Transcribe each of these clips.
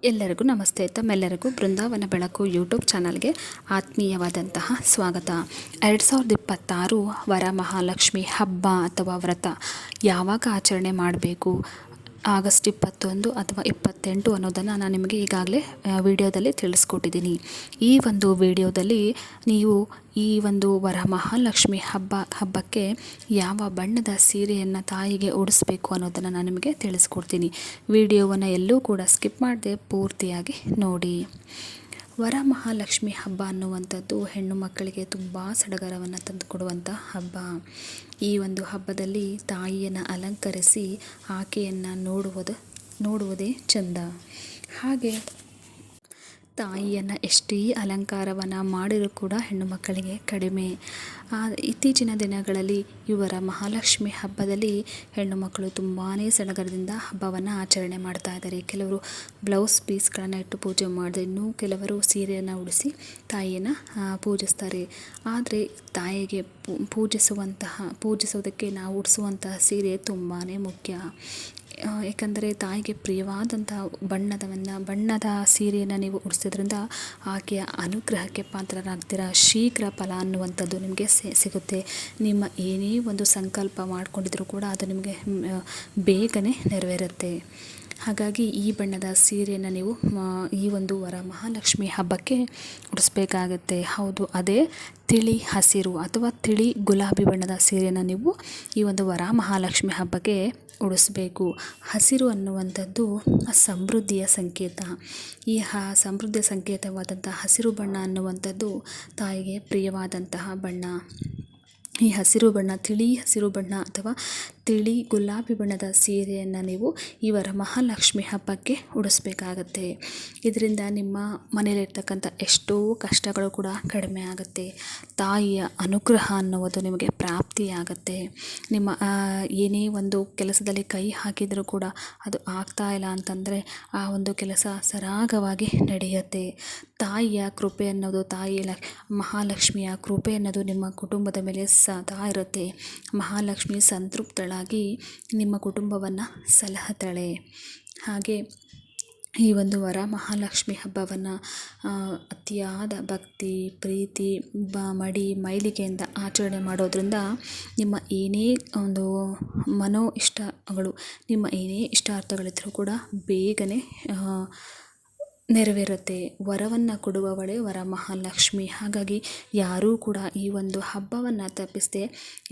ಎಲ್ಲರಿಗೂ ನಮಸ್ತೆ. ತಮ್ಮೆಲ್ಲರಿಗೂ ಬೃಂದಾವನ ಬೆಳಕು ಯೂಟ್ಯೂಬ್ ಚಾನಲ್ಗೆ ಆತ್ಮೀಯವಾದಂತಹ ಸ್ವಾಗತ. 2026 ವರಮಹಾಲಕ್ಷ್ಮಿ ಹಬ್ಬ ಅಥವಾ ವ್ರತ ಯಾವಾಗ ಆಚರಣೆ ಮಾಡಬೇಕು, ಆಗಸ್ಟ್ 21 ಅಥವಾ 28 ಅನ್ನೋದನ್ನು ನಾನು ನಿಮಗೆ ಈಗಾಗಲೇ ವಿಡಿಯೋದಲ್ಲಿ ತಿಳಿಸ್ಕೊಟ್ಟಿದ್ದೀನಿ. ಈ ಒಂದು ವಿಡಿಯೋದಲ್ಲಿ ನೀವು ಈ ಒಂದು ವರಮಹಾಲಕ್ಷ್ಮಿ ಹಬ್ಬಕ್ಕೆ ಯಾವ ಬಣ್ಣದ ಸೀರೆಯನ್ನು ತಾಯಿಗೆ ಉಡಿಸ್ಬೇಕು ಅನ್ನೋದನ್ನು ನಾನು ನಿಮಗೆ ತಿಳಿಸ್ಕೊಡ್ತೀನಿ. ವಿಡಿಯೋವನ್ನು ಎಲ್ಲೂ ಕೂಡ ಸ್ಕಿಪ್ ಮಾಡದೆ ಪೂರ್ತಿಯಾಗಿ ನೋಡಿ. ವರಮಹಾಲಕ್ಷ್ಮಿ ಹಬ್ಬ ಅನ್ನುವಂಥದ್ದು ಹೆಣ್ಣು ಮಕ್ಕಳಿಗೆ ತುಂಬ ಸಡಗರವನ್ನು ತಂದುಕೊಡುವಂಥ ಹಬ್ಬ. ಈ ಒಂದು ಹಬ್ಬದಲ್ಲಿ ತಾಯಿಯನ್ನು ಅಲಂಕರಿಸಿ ಆಕೆಯನ್ನು ನೋಡುವುದೇ ಚಂದ. ಹಾಗೆ ತಾಯಿಯನ್ನು ಎಷ್ಟೇ ಅಲಂಕಾರವನ್ನು ಮಾಡಿದರೂ ಕೂಡ ಹೆಣ್ಣು ಮಕ್ಕಳಿಗೆ ಕಡಿಮೆ. ಇತ್ತೀಚಿನ ದಿನಗಳಲ್ಲಿ ಇವರ ಮಹಾಲಕ್ಷ್ಮಿ ಹಬ್ಬದಲ್ಲಿ ಹೆಣ್ಣು ಮಕ್ಕಳು ತುಂಬಾ ಸಡಗರದಿಂದ ಹಬ್ಬವನ್ನು ಆಚರಣೆ ಮಾಡ್ತಾ ಇದ್ದಾರೆ. ಕೆಲವರು ಬ್ಲೌಸ್ ಪೀಸ್ಗಳನ್ನು ಇಟ್ಟು ಪೂಜೆ ಮಾಡಿದ್ರೆ, ಇನ್ನೂ ಕೆಲವರು ಸೀರೆಯನ್ನು ಉಡಿಸಿ ತಾಯಿಯನ್ನು ಪೂಜಿಸ್ತಾರೆ. ಆದರೆ ತಾಯಿಗೆ ಪೂಜಿಸೋದಕ್ಕೆ ನಾವು ಉಡಿಸುವಂತಹ ಸೀರೆ ತುಂಬಾ ಮುಖ್ಯ. ಏಕೆಂದರೆ ತಾಯಿಗೆ ಪ್ರಿಯವಾದಂಥ ಬಣ್ಣದ ಸೀರೆಯನ್ನು ನೀವು ಉಡಿಸೋದ್ರಿಂದ ಆಕೆಯ ಅನುಗ್ರಹಕ್ಕೆ ಪಾತ್ರರಾಗ್ತೀರ. ಶೀಘ್ರ ಫಲ ಅನ್ನುವಂಥದ್ದು ನಿಮಗೆ ಸಿಗುತ್ತೆ. ನಿಮ್ಮ ಏನೇ ಒಂದು ಸಂಕಲ್ಪ ಮಾಡಿಕೊಂಡಿದ್ರೂ ಕೂಡ ಅದು ನಿಮಗೆ ಬೇಗನೆ ನೆರವೇರುತ್ತೆ. ಹಾಗಾಗಿ ಈ ಬಣ್ಣದ ಸೀರೆಯನ್ನು ನೀವು ಈ ಒಂದು ವರಮಹಾಲಕ್ಷ್ಮಿ ಹಬ್ಬಕ್ಕೆ ಉಡಿಸ್ಬೇಕಾಗತ್ತೆ. ಹೌದು, ಅದೇ ತಿಳಿ ಹಸಿರು ಅಥವಾ ತಿಳಿ ಗುಲಾಬಿ ಬಣ್ಣದ ಸೀರೆಯನ್ನು ನೀವು ಈ ಒಂದು ವರಮಹಾಲಕ್ಷ್ಮಿ ಹಬ್ಬಕ್ಕೆ ಉಡಿಸ್ಬೇಕು. ಹಸಿರು ಅನ್ನುವಂಥದ್ದು ಸಮೃದ್ಧಿಯ ಸಂಕೇತ. ಈ ಸಮೃದ್ಧಿಯ ಸಂಕೇತವಾದಂಥ ಹಸಿರು ಬಣ್ಣ ಅನ್ನುವಂಥದ್ದು ತಾಯಿಗೆ ಪ್ರಿಯವಾದಂತಹ ಬಣ್ಣ. ಈ ಹಸಿರು ಬಣ್ಣ, ತಿಳಿ ಹಸಿರು ಬಣ್ಣ ಅಥವಾ ತಿಳಿ ಗುಲಾಬಿ ಬಣ್ಣದ ಸೀರೆಯನ್ನು ನೀವು ಈ ವರಮಹಾಲಕ್ಷ್ಮಿ ಹಬ್ಬಕ್ಕೆ ಉಡಿಸ್ಬೇಕಾಗತ್ತೆ. ಇದರಿಂದ ನಿಮ್ಮ ಮನೆಯಲ್ಲಿರ್ತಕ್ಕಂಥ ಎಷ್ಟೋ ಕಷ್ಟಗಳು ಕೂಡ ಕಡಿಮೆ ಆಗುತ್ತೆ. ತಾಯಿಯ ಅನುಗ್ರಹ ಅನ್ನುವುದು ನಿಮಗೆ ಪ್ರಾಪ್ತಿಯಾಗತ್ತೆ. ನಿಮ್ಮ ಏನೇ ಒಂದು ಕೆಲಸದಲ್ಲಿ ಕೈ ಹಾಕಿದರೂ ಕೂಡ ಅದು ಆಗ್ತಾ ಇಲ್ಲ ಅಂತಂದರೆ ಆ ಒಂದು ಕೆಲಸ ಸರಾಗವಾಗಿ ನಡೆಯುತ್ತೆ. ತಾಯಿಯ ಕೃಪೆ ಅನ್ನೋದು, ಮಹಾಲಕ್ಷ್ಮಿಯ ಕೃಪೆ ಅನ್ನೋದು ನಿಮ್ಮ ಕುಟುಂಬದ ಮೇಲೆ ಸದಾ ಇರುತ್ತೆ. ಮಹಾಲಕ್ಷ್ಮಿ ಸಂತೃಪ್ತಳಾಗಿ ನಿಮ್ಮ ಕುಟುಂಬವನ್ನು ಸಲಹುತ್ತಾಳೆ. ಹಾಗೆ ಈ ಒಂದು ವರಮಹಾಲಕ್ಷ್ಮಿ ಹಬ್ಬವನ್ನು ಅತಿಯಾದ ಭಕ್ತಿ, ಪ್ರೀತಿ, ಮೈಲಿಗೆಯಿಂದ ಆಚರಣೆ ಮಾಡೋದ್ರಿಂದ ನಿಮ್ಮ ಏನೇ ಒಂದು ನಿಮ್ಮ ಏನೇ ಇಷ್ಟಾರ್ಥಗಳಿದ್ರೂ ಕೂಡ ಬೇಗನೆ ನೆರವೇರುತ್ತೆ. ವರವನ್ನು ಕೊಡುವವಳೇ ವರಮಹಾಲಕ್ಷ್ಮಿ. ಹಾಗಾಗಿ ಯಾರೂ ಕೂಡ ಈ ಒಂದು ಹಬ್ಬವನ್ನು ತಪ್ಪಿಸದೆ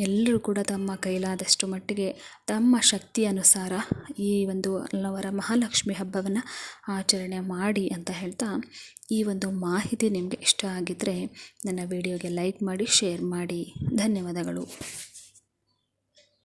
ಎಲ್ಲರೂ ಕೂಡ ತಮ್ಮ ಕೈಲಾದಷ್ಟು ಮಟ್ಟಿಗೆ ತಮ್ಮ ಶಕ್ತಿ ಅನುಸಾರ ಈ ಒಂದು ವರಮಹಾಲಕ್ಷ್ಮಿ ಹಬ್ಬವನ್ನು ಆಚರಣೆ ಮಾಡಿ ಅಂತ ಹೇಳ್ತಾ, ಈ ಒಂದು ಮಾಹಿತಿ ನಿಮಗೆ ಇಷ್ಟ ಆಗಿದ್ದರೆ ನನ್ನ ವಿಡಿಯೋಗೆ ಲೈಕ್ ಮಾಡಿ, ಶೇರ್ ಮಾಡಿ. ಧನ್ಯವಾದಗಳು.